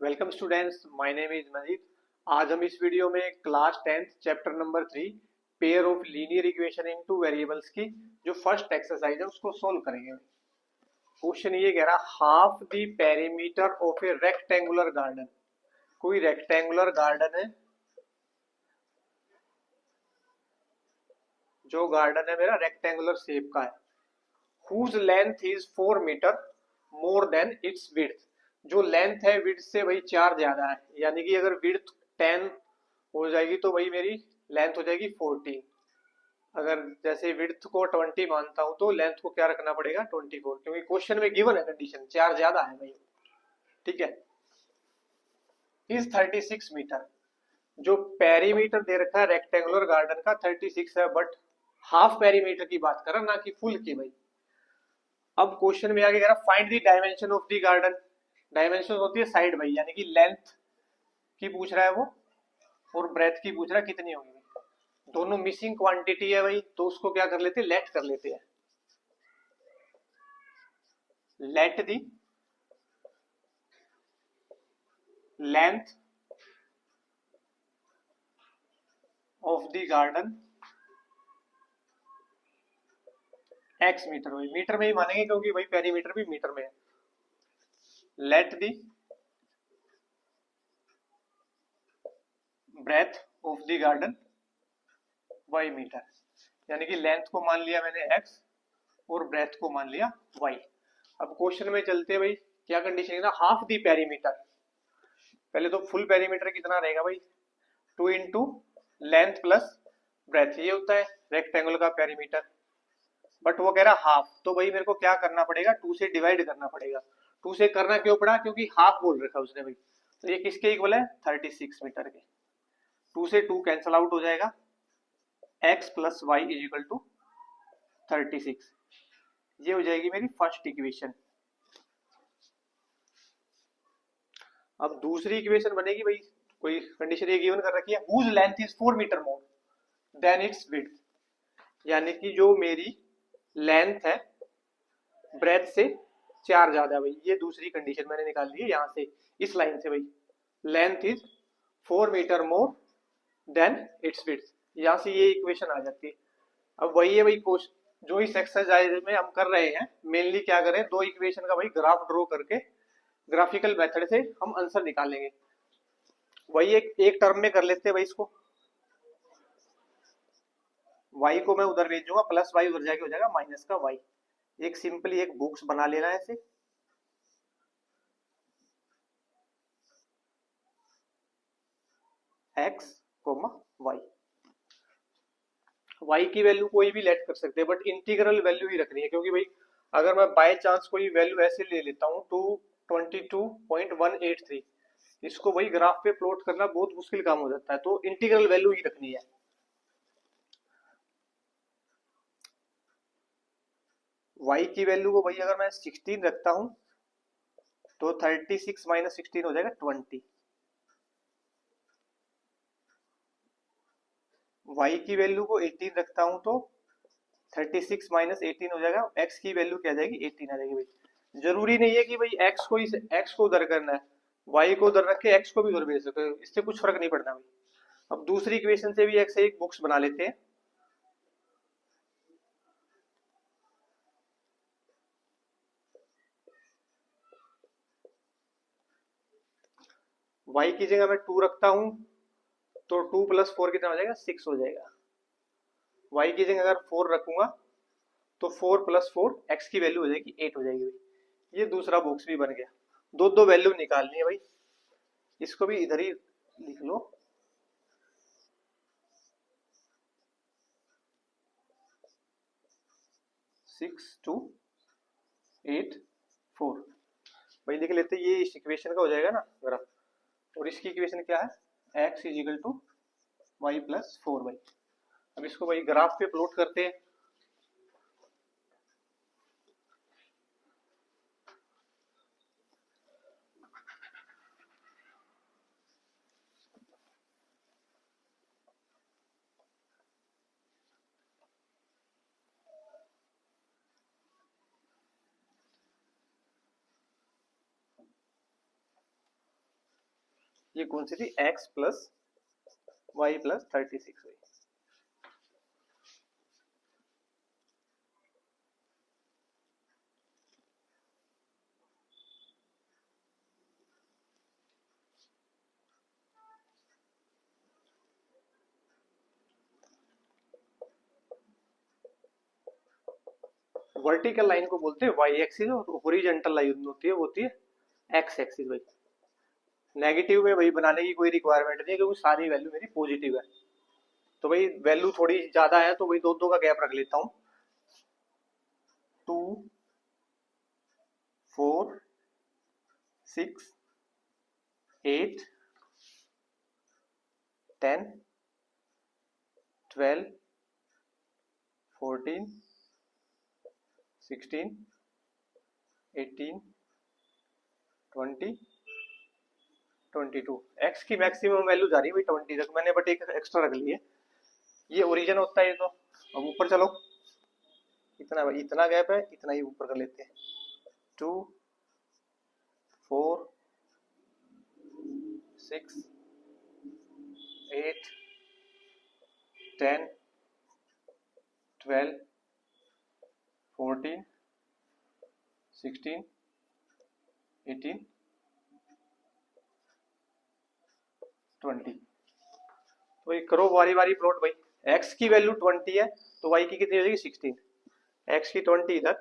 Welcome students, my name is Majeed. आज हम इस वीडियो में class 10th chapter number 3 pair of linear equation in two variables की जो फर्स्ट एक्सरसाइज है उसको सोल्व करेंगे। क्वेश्चन ये कह रहा half the perimeter of a rectangular garden. कोई रेक्टेंगुलर गार्डन है, जो गार्डन है मेरा रेक्टेंगुलर शेप का है, whose length is 4 metre more than its width. जो लेंथ है विड्थ से वही 4 ज्यादा है, यानी कि अगर विड्थ 10 हो जाएगी तो वही मेरी लेंथ हो जाएगी 14। अगर जैसे विड्थ को 20 मानता हूं तो लेंथ को क्या रखना पड़ेगा 24, क्योंकि क्वेश्चन में गिवन है कंडीशन 4 ज्यादा है भाई। ठीक है, इज 36 मीटर। जो पेरीमीटर दे रखा है रेक्टेंगुलर गार्डन का 36 है, बट हाफ पेरीमीटर की बात कर रहा ना कि फुल की भाई। अब क्वेश्चन में आगे कह रहा find the dimension of the garden. Dimension होती है साइड भाई, यानी कि लेंथ की पूछ रहा है वो और ब्रेथ की पूछ रहा है कितनी होगी। दोनों मिसिंग क्वांटिटी है भाई, तो उसको क्या कर लेते हैं, लेट कर लेते हैं। Let the length of the garden x metre. भाई मीटर में ही मानेंगे क्योंकि भाई पेरीमीटर भी मीटर में है। Let the breadth of the garden y metre, यानी कि लेंथ को मान लिया मैंने एक्स और ब्रेथ को मान लिया वाई। अब क्वेश्चन में चलते हैं भाई, क्या कंडीशन है ना, हाफ दी पेरीमीटर। पहले तो फुल पेरीमीटर कितना रहेगा भाई, 2 इंटू लेंथ प्लस ब्रेथ, ये होता है रेक्टेंगल का पेरीमीटर। बट वो कह रहा हाफ, तो भाई मेरे को क्या करना पड़ेगा, 2 से डिवाइड करना पड़ेगा। 2 से करना क्यों पड़ा, क्योंकि हाफ बोल रखा उसने भाई। तो ये किसके इक्वल है, 36 मीटर के। 2 से 2 कैंसल आउट हो जाएगा, x plus y is equal to 36। ये हो जाएगी मेरी फर्स्ट इक्वेशन। अब दूसरी इक्वेशन बनेगी भाई, कोई कंडीशन ये गिवन कर रखी है, whose length is 4 metre more than its width, यानी कि जो मेरी लेंथ है ब्रेथ से 4 ज्यादा है भाई। ये दूसरी कंडीशन मैंने निकाल ली है यहाँ से, इस लाइन से भाई। Length is 4 metre more than its width, यहाँ से ये इक्वेशन आ जाती है। अब वही है भाई क्वेश्चन जो इस एक्सरसाइज में हम कर रहे हैं, मेनली क्या करें, दो इक्वेशन का भाई ग्राफ ड्रॉ करके ग्राफिकल मेथड से हम आंसर निकालेंगे। वही एक टर्म में कर लेते हैं भाई इसको। y को मैं उधर भेज दूंगा, प्लस वाई उधर जाके हो जाएगा माइनस का y। एक सिंपली एक बुक्स बना लेना है ऐसे, x y। y की वैल्यू कोई भी लेट कर सकते हैं, बट इंटीग्रल वैल्यू ही रखनी है, क्योंकि भाई अगर मैं बाय चांस कोई वैल्यू ऐसे ले लेता हूँ 222.183, इसको वही ग्राफ पे प्लॉट करना बहुत मुश्किल काम हो जाता है, तो इंटीग्रल वैल्यू ही रखनी है। y की वैल्यू को भाई अगर मैं 16 रखता हूं तो 36 माइनस 16 हो जाएगा 20। y की वैल्यू को 18 रखता हूं तो 36 माइनस 18 हो जाएगा, x की वैल्यू क्या आ जाएगी 18 आ जाएगी भाई। जरूरी नहीं है कि भाई x को उधर करना है, y को उधर रख के x को भी उधर भेज सकते हो, इससे कुछ फर्क नहीं पड़ता भाई। अब दूसरी इक्वेशन से भी एक बुक्स बना लेते हैं। y की जगह मैं 2 रखता हूं तो 2 प्लस 4 कितना हो जाएगा, 6 हो जाएगा। y की जगह अगर 4 रखूंगा तो 4 प्लस 4 x की वैल्यू हो जाएगी 8 हो जाएगी भाई। ये दूसरा बॉक्स भी बन गया। दो दो वैल्यू निकालनी है भाई, इसको भी इधर ही लिख लो। 6284 भाई लिख लेते, ये इस इक्वेशन का हो जाएगा ना ग्राफ, और इसकी इक्वेशन क्या है, x is equal to y plus 4 भाई। अब इसको भाई ग्राफ पे प्लॉट करते हैं। ये कौन सी थी, x प्लस वाई प्लस 36 हुई। वर्टिकल लाइन को बोलते हैं वाई एक्सिस और हॉरिजॉन्टल लाइन होती है एक्स एक्सिस भाई। नेगेटिव में भाई बनाने की कोई रिक्वायरमेंट नहीं है क्योंकि सारी वैल्यू मेरी पॉजिटिव है। तो भाई वैल्यू थोड़ी ज्यादा है तो भाई दो दो का गैप रख लेता हूँ, 2 4 6 8 10 12 14 16 18 20 22। एक्स की मैक्सिमम वैल्यू जा रही है भाई 20 तक, मैंने बट एक एक्स्ट्रा रख ली है। ये ओरिजिन होता है, तो अब ऊपर चलो, इतना गैप है, इतना ही ऊपर कर लेते हैं, 2 4 6 8 10 12 14 16 18 20। तो ये करो बारी बारी प्लॉट भाई। x की वैल्यू 20 है तो y की कितनी हो जाएगी 16। x की 20 इधर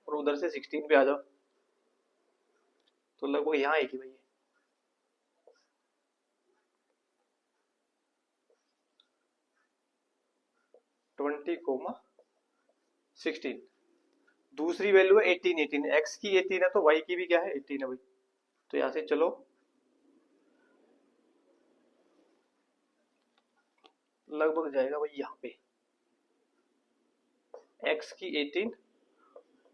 और उधर से 16 पे आ जाओ, तो लगभग यहाँ आएगी भाई। 20, 16। दूसरी वैल्यू है 18, x की 18 है तो y की भी क्या है 18 है भाई। तो यहाँ से चलो लगभग जाएगा भाई यहाँ पे, x की 18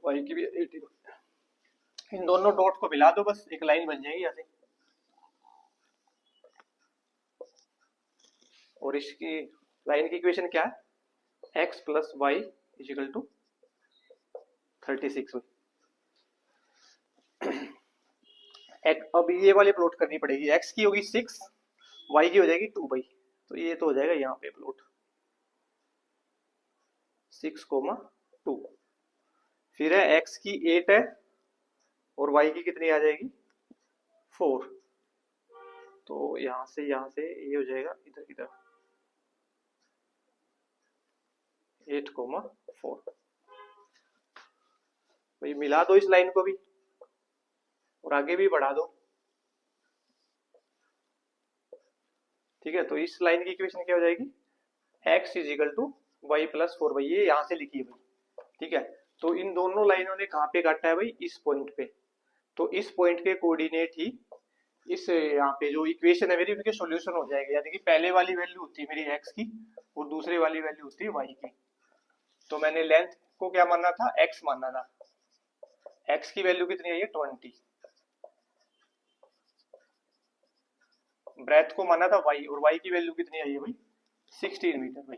y की भी 18। इन दोनों डॉट को मिला दो, बस एक लाइन बन जाएगी यहाँ से। और इसकी लाइन की इक्वेशन क्या है, x plus y is equal to 36। अब ये वाली प्लॉट करनी पड़ेगी, x की होगी 6, y की हो जाएगी 2 भाई। तो ये तो हो जाएगा यहाँ पे प्लॉट 6,2। फिर है x की 8 है और y की कितनी आ जाएगी 4। तो यहाँ से ये हो जाएगा इधर इधर 8,4। भाई मिला दो इस लाइन को भी और आगे भी बढ़ा दो, ठीक है। तो इस लाइन की इक्वेशन क्या हो जाएगी, x is equal to y plus 4 भाई, ये यहाँ से लिखिए भाई, ठीक है। तो इन दोनों लाइनों ने कहाँ पे काटा है भाई, इस पॉइंट पे। तो इस पॉइंट के कोऑर्डिनेट ही इस यहाँ पे जो इक्वेशन है मेरी उनके सॉल्यूशन हो जाएगा, यानी कि पहले वाली वैल्यू होती है मेरी x की और दूसरे वाली वैल्यू होती है y की। तो मैंने लेंथ को क्या मानना था, x मानना था, x की वैल्यू कितनी आई है 20, ब्रेथ को माना था y और y की वैल्यू कितनी आई है भाई 16 मीटर भाई।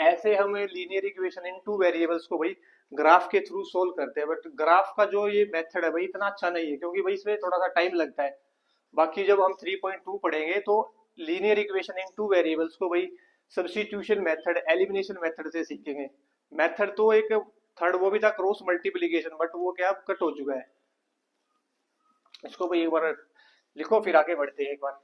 ऐसे हम linear equation in two variables को भाई ग्राफ के थ्रू सोल्व करते हैं, बट ग्राफ का जो ये मेथड है भाई इतना अच्छा नहीं है क्योंकि भाई इसमें थोड़ा सा टाइम लगता है। बाकी जब हम 3.2 पढ़ेंगे तो linear equation in two variables को भाई सब्स्टिट्यूशन मेथड, एलिमिनेशन मेथड से सीखेंगे। मेथड तो एक थर्ड वो भी था क्रॉस मल्टीप्लीकेशन, बट वो क्या कट हो चुका है। इसको भाई एक बार लिखो फिर आगे बढ़ते हैं एक बार।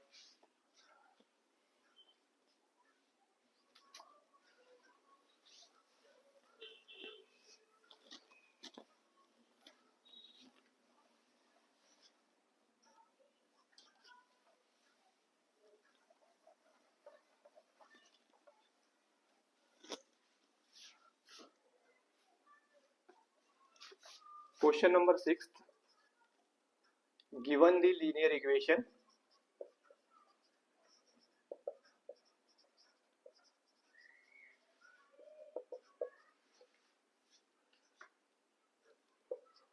Question number 6, given the linear equation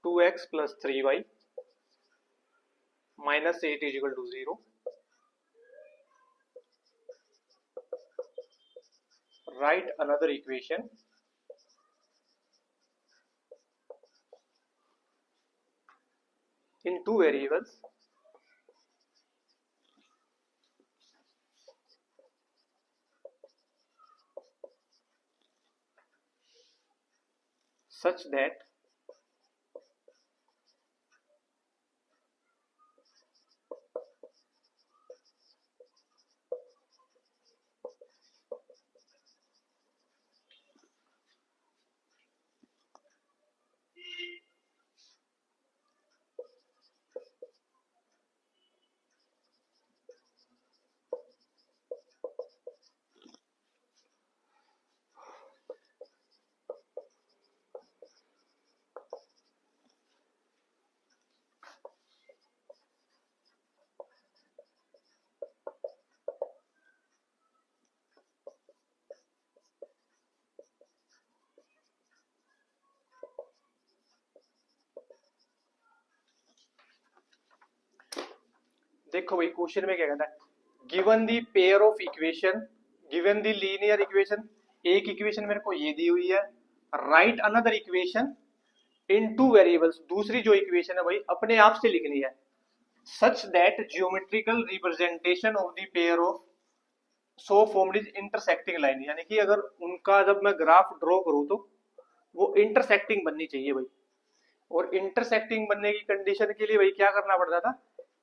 two x plus 3y minus 8 is equal to 0, write another equation in two variables such that देखो भाई क्वेश्चन में क्या कहता है, given the pair of equation, given the linear equation, एक equation मेरे को ये दी हुई है, right another equation in two variables, दूसरी जो इक्वेशन है भाई अपने आप से लिखनी है, such that geometrical representation of the pair of so formed is intersecting line, यानी कि अगर उनका जब मैं ग्राफ ड्रॉ करूं तो वो इंटरसेक्टिंग बननी चाहिए भाई। और इंटरसेक्टिंग बनने की कंडीशन के लिए भाई क्या करना पड़ता था,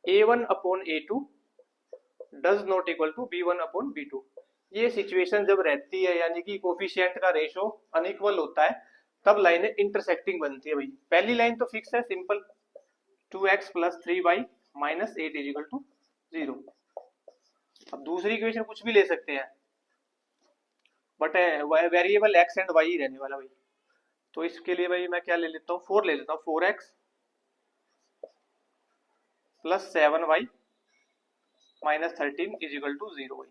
a1 upon a2 does not equal to b1 upon b2। ये सिचुएशन जब रहती है यानी कि कोफिशिएंट का रेशो अनइक्वल होता है, तब लाइनें इंटरसेक्टिंग बनती है भाई। पहली लाइन तो फिक्स है, simple 2x plus 3y minus 8 is equal to 0। अब दूसरी इक्वेशन कुछ भी ले सकते हैं, but variable x and y ही रहने वाला भाई। तो इसके लिए भाई मैं क्या ले लेता हूँ, 4 ले लेता हूँ, 4x plus 7y minus 13 is equal to 0 भाई।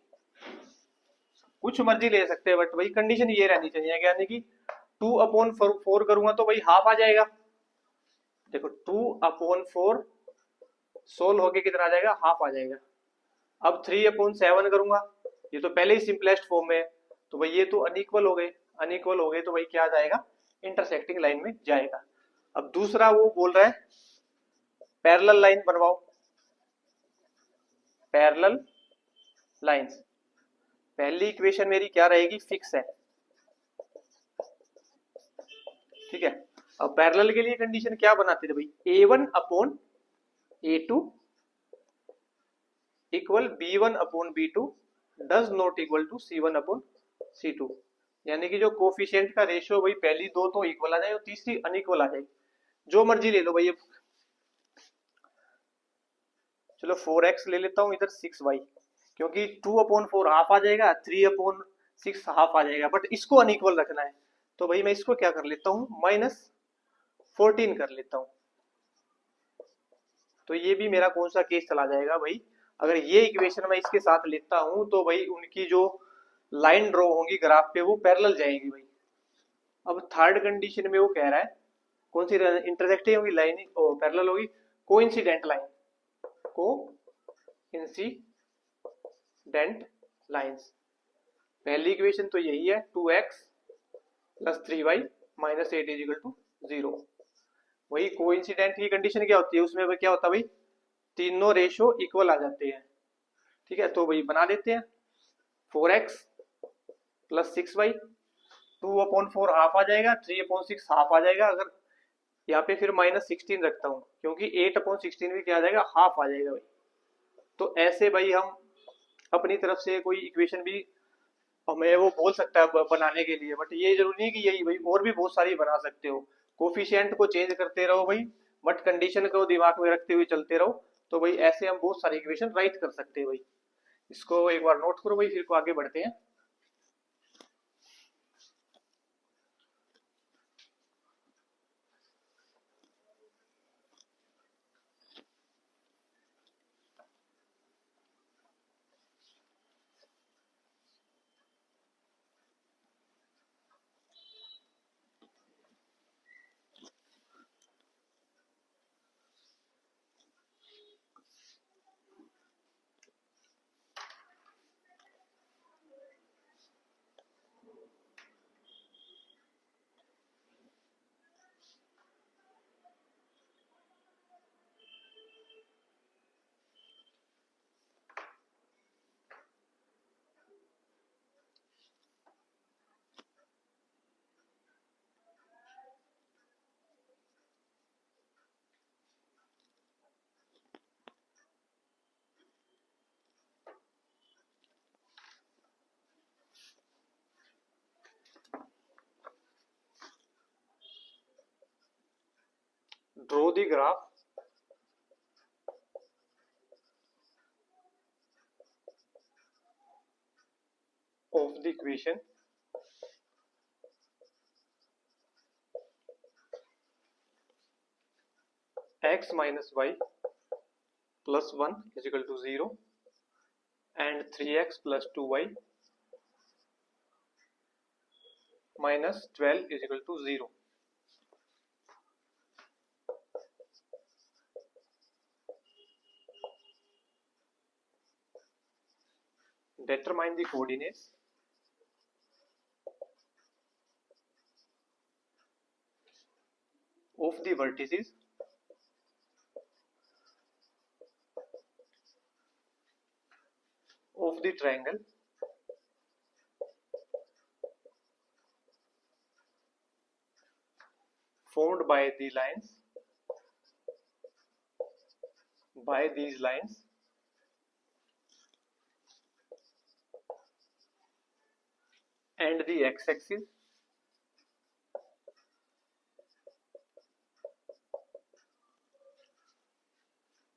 कुछ मर्जी ले सकते हैं, बट भाई कंडीशन ये रहनी चाहिए, यानी कि 2 अपॉन 4 करूंगा तो भाई हाफ आ जाएगा। देखो 2 अपॉन 4 सोल्व होके कितना आ जाएगा, हाफ आ जाएगा। अब 3 अपॉन 7 करूंगा, ये तो पहले ही सिंपलेस्ट फॉर्म में है, तो भाई ये तो अनइक्वल हो गए, अनइक्वल हो गए तो भाई क्या आ जाएगा, इंटरसेक्टिंग लाइन में जाएगा। अब दूसरा वो बोल रहा है पैरेलल लाइन बनवाओ, पैरेलल लाइंस। पहली इक्वेशन मेरी क्या रहेगी, फिक्स है, ठीक है। अब पैरेलल के लिए कंडीशन क्या बनाते थे भाई, a1 upon a2 equal b1 upon b2 does not equal to c1 upon c2। यानी कि जो कोफिशिएंट का रेशियो भाई पहली दो तो इक्वल आ जाए और तीसरी अनइक्वल आ जाए, जो मर्जी ले लो भाई। चलो 4x ले लेता हूँ, इधर 6y, क्योंकि 2 अपॉन 4 हाफ आ जाएगा, 3 अपॉन 6 हाफ आ जाएगा, बट इसको अनइक्वल रखना है, तो भाई मैं इसको क्या कर लेता हूँ, माइनस 14 कर लेता हूँ। तो ये भी मेरा कौन सा केस चला जाएगा भाई, अगर ये इक्वेशन मैं इसके साथ लेता हूं तो भाई उनकी जो लाइन ड्रॉ होंगी ग्राफ पे वो पैरेलल जाएगी भाई। अब थर्ड कंडीशन में वो कह रहा है कौन सी इंटरसेक्टिंग होगी लाइन, पैरेलल होगी, coincident line, coincident lines. पहली इक्वेशन तो यही है 2x plus 3y minus 8 is equal to 0। वही कोइंसिडेंट की कंडीशन क्या होती है, उसमें क्या होता है भाई, तीनों रेशो इक्वल आ जाते हैं, ठीक है। तो भाई बना देते हैं 4x plus 6y, 2 upon 4 half आ जाएगा, 3 अपॉन 6 हाफ आ जाएगा। अगर यहाँ पे फिर माइनस 16 रखता हूँ, क्योंकि 8 अपॉन 16 भी क्या आ जाएगा, हाफ आ जाएगा भाई। तो ऐसे भाई हम अपनी तरफ से कोई इक्वेशन भी हमें वो बोल सकता है बनाने के लिए, बट ये जरूरी नहीं कि यही भाई, और भी बहुत सारी बना सकते हो। कोफिशिएंट को चेंज करते रहो भाई, बट कंडीशन को दिमाग में रखते हुए चलते रहो, तो भाई ऐसे हम बहुत सारी इक्वेशन राइट कर सकते हैं भाई। इसको एक बार नोट करो भाई, फिर को आगे बढ़ते हैं। Draw the graph of the equation x minus y plus 1 is equal to 0 and 3x plus 2y minus 12 is equal to 0. Determine the coordinates of the vertices of the triangle formed by these lines and the x-axis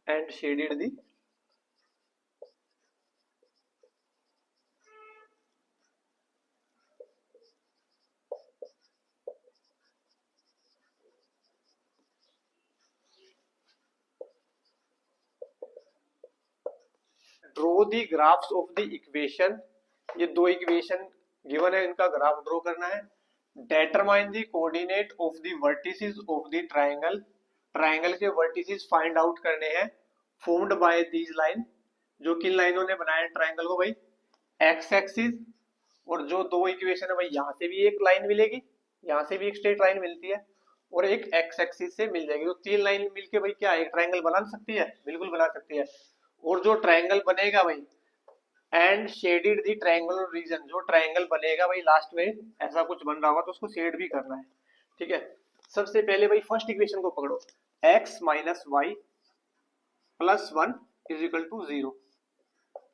and shaded the draw the graphs of the equation. ये दो equation given है, इनका graph draw करना है। Determine the coordinate of the vertices of the triangle, triangle के vertices find out करने हैं formed by these line, जो किन लाइनों ने बनाया ट्रायंगल को भाई, एक्स एक्सिस। और जो दो इक्वेशन है भाई, यहाँ से भी एक लाइन मिलेगी, यहाँ से भी एक स्ट्रेट लाइन मिलती है और एक एक्स एक्सिस से मिल जाएगी। तो तीन लाइन मिलके भाई क्या एक ट्रायंगल बना सकती है, बिल्कुल बना सकती है। और जो ट्रायंगल बनेगा भाई, and shaded the triangular region, जो ट्रायंगल बनेगा भाई लास्ट में ऐसा कुछ बन रहा होगा तो उसको शेड भी करना है, ठीक है। सबसे पहले भाई फर्स्ट इक्वेशन को पकड़ो, x minus y plus 1 is equal to 0,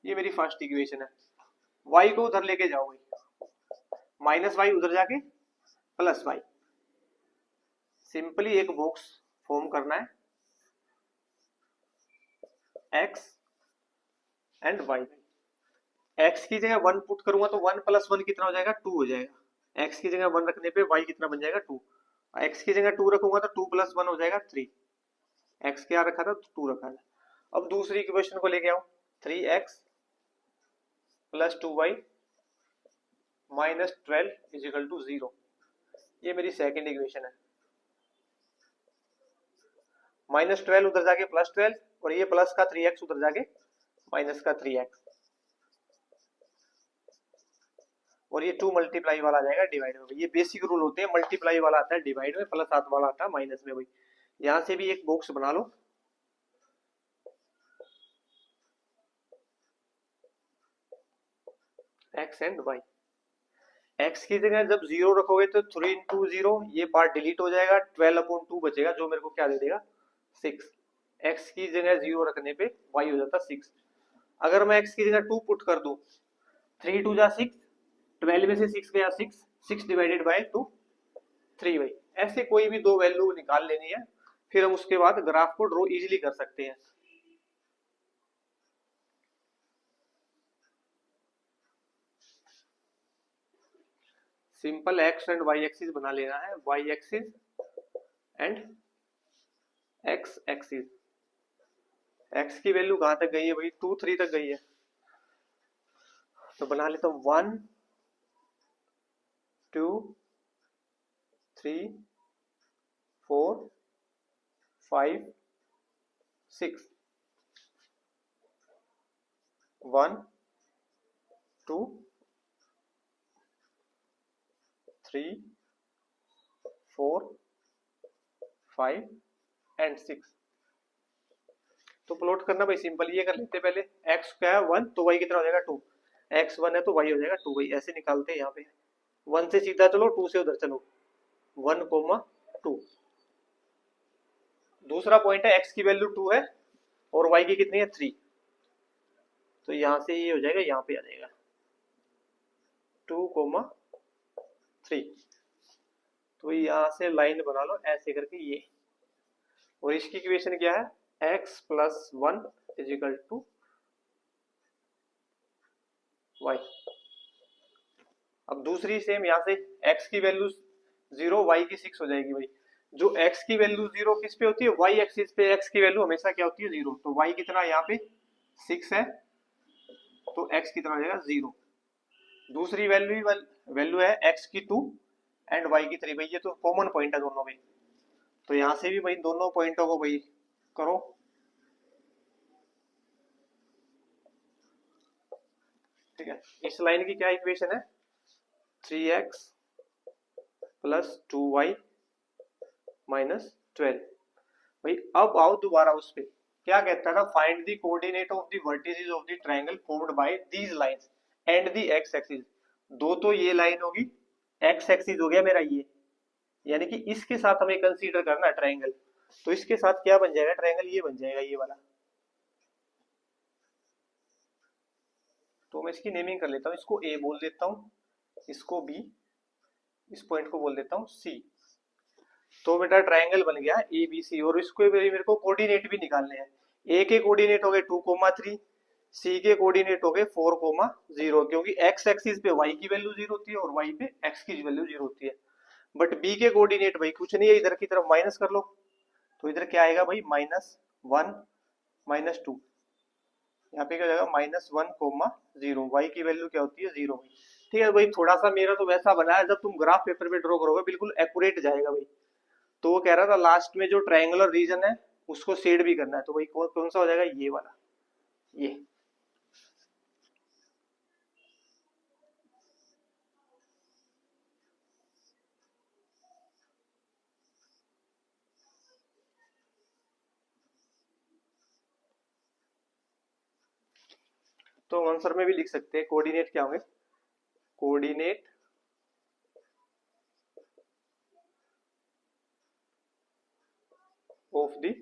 ये मेरी फर्स्ट इक्वेशन है। y को उधर लेके जाओ भाई, माइनस वाई उधर जाके प्लस वाई, सिंपली एक बॉक्स फॉर्म करना है x एंड y। x की जगह 1 पुट करूंगा तो 1 प्लस 1 कितना हो जाएगा, 2 हो जाएगा। x की जगह 1 रखने पे y कितना बन जाएगा, 2। x की जगह 2 रखूंगा तो 2 प्लस 1 हो जाएगा 3। x क्या रखा था, 2 रखा था। अब दूसरी इक्वेशन को लेके आओ, 3x plus 2y minus 12 is equal to 0, ये मेरी सेकेंड इक्वेशन है। माइनस 12 उधर जाके प्लस 12 और ये प्लस का 3x उधर जाके माइनस का 3x, और ये 2 मल्टीप्लाई वाला आ जाएगा डिवाइड में। ये बेसिक रूल होते हैं, मल्टीप्लाई वाला आता है डिवाइड में, प्लस हाथ वाला आता है माइनस में। भाई यहां से भी एक बॉक्स बना लो, x एंड y। x की जगह जब 0 रखोगे तो 3 इंटू 0, ये पार्ट डिलीट हो जाएगा, 12/2 बचेगा जो मेरे को क्या दे देगा, 6। x की जगह 0 रखने पे y हो जाता 6। अगर मैं x की जगह 2 पुट कर दूं, 3 2 जा 6, 12 में से 6 गया 6, 6 डिवाइडेड बाय 2 3। भाई ऐसे कोई भी दो वैल्यू निकाल लेनी है, फिर हम उसके बाद ग्राफ को ड्रॉ इजीली कर सकते हैं। Simple x and y axis बना लेना है, y axis and x axis. x की वैल्यू कहां तक गई है भाई, 2 3 तक गई है, तो बना लेता हूं 1 2 3 4 5 6, 1 2 3 4 5 एंड 6। तो प्लॉट करना भाई सिंपल, ये कर लेते पहले। x क्या है 1, तो y कितना हो जाएगा 2, x 1 है तो y हो जाएगा 2। भाई ऐसे निकालते हैं, यहाँ पे 1 से सीधा चलो, 2 से उधर चलो, 1,2। दूसरा पॉइंट है x की वैल्यू 2 है और y की कितनी है 3, तो यहां से ये हो जाएगा, यहाँ पे आ जाएगा 2,3। तो यहां से लाइन बना लो ऐसे करके, ये और इसकी इक्वेशन क्या है, x plus 1 is equal to y। अब दूसरी सेम यहाँ से x की वैल्यू 0, y की 6 हो जाएगी भाई। जो x की वैल्यू 0 किस पे होती है, y एक्सिस पे x की वैल्यू हमेशा क्या होती है 0। तो y कितना यहाँ पे 6 है, तो x कितना हो जाएगा 0। दूसरी वैल्यू है x की 2 एंड y की 3। भाई ये तो कॉमन पॉइंट है दोनों में, तो यहाँ से भी भाई दोनों पॉइंटों को भाई करो। ठीक है, इस लाइन की क्या इक्वेशन है, 3x प्लस 2y माइनस 12। भाई अब आओ दोबारा उस पे, क्या कहता था, find the coordinate of the vertices of the triangle formed by these lines and the x axis. दो तो ये लाइन होगी, एक्स एक्सिस हो गया मेरा ये, यानी कि इसके साथ हमें कंसीडर करना है ट्रायंगल। तो इसके साथ क्या बन जाएगा ट्रायंगल, ये बन जाएगा ये वाला। तो मैं इसकी नेमिंग कर लेता हूँ, इसको ए बोल देता हूँ, इसको बी, इस पॉइंट को बोल देता हूँ सी। तो बेटा ट्रायंगल बन गया ए बी सी, और इसको मेरे को कोऑर्डिनेट भी निकालने हैं। ए के कोऑर्डिनेट हो गए 2,3, सी के कोऑर्डिनेट हो गए 4,0, क्योंकि एक्स एक्सिस पे वाई की वैल्यू 0 होती है और वाई पे एक्स की वैल्यू 0 होती है। बट बी के कोऑर्डिनेट भाई कुछ नहीं है, इधर की तरफ माइनस कर लो, तो इधर क्या आएगा भाई -1 -2, यहाँ पे क्या हो जाएगा -1,0। वाई की वैल्यू क्या होती है 0। ठीक है भाई, थोड़ा सा मेरा तो वैसा बना है, जब तुम ग्राफ पेपर पे ड्रॉ करोगे बिल्कुल एक्यूरेट जाएगा भाई। तो वो कह रहा था लास्ट में जो ट्रायंगुलर रीजन है उसको शेड भी करना है, तो भाई कौन सा हो जाएगा, ये वाला, ये। तो आंसर में भी लिख सकते हैं कोऑर्डिनेट क्या होंगे, coordinate of the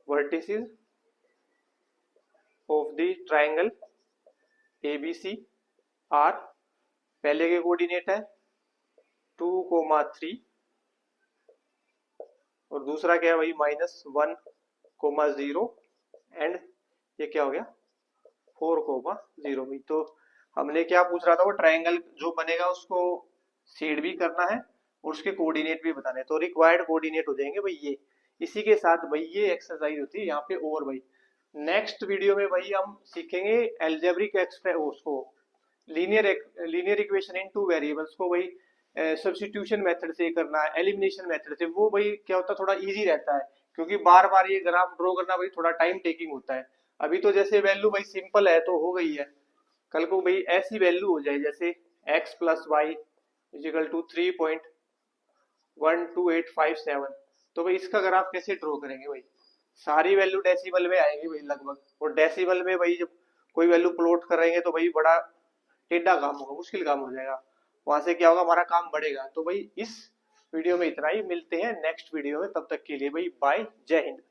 vertices of the triangle ABC are. पहले के कोऑर्डिनेट है 2,3 और दूसरा क्या है भाई -1,0 एंड ये क्या हो गया 4,0 भाई। तो हमने क्या पूछ रहा था, वो ट्रायंगल जो बनेगा उसको शेड भी करना है और उसके कोऑर्डिनेट भी बताने, तो रिक्वायर्ड कोऑर्डिनेट हो जाएंगे भाई ये। इसी के साथ भाई ये एक्सरसाइज होती है यहाँ पे। और भाई नेक्स्ट वीडियो में भाई हम सीखेंगे एल्जेब्रिक एक्सप्रेस, उसको linear equation in two variables को भाई सब्स्टिट्यूशन मेथड से करना है, एलिमिनेशन मेथड से। वो भाई क्या होता है, थोड़ा इजी रहता है, क्योंकि बार बार ये ग्राफ ड्रॉ करना भाई थोड़ा टाइम टेकिंग होता है। अभी तो जैसे वैल्यू भाई सिंपल है तो हो गई है, कल को भाई ऐसी वैल्यू हो जाए जैसे x plus y is equal to 3.12857, तो भाई इसका ग्राफ कैसे ड्रॉ करेंगे भाई, सारी वैल्यू डेसिमल में आएंगी भाई लगभग, और डेसिमल में भाई जब कोई वैल्यू प्लॉट करेंगे तो भाई बड़ा टेढ़ा काम होगा, मुश्किल काम हो जाएगा, वहां से क्या होगा हमारा काम बढ़ेगा। तो भाई इस वीडियो में इतना ही, मिलते हैं नेक्स्ट वीडियो में, तब तक के लिए भाई बाय, जय हिंद।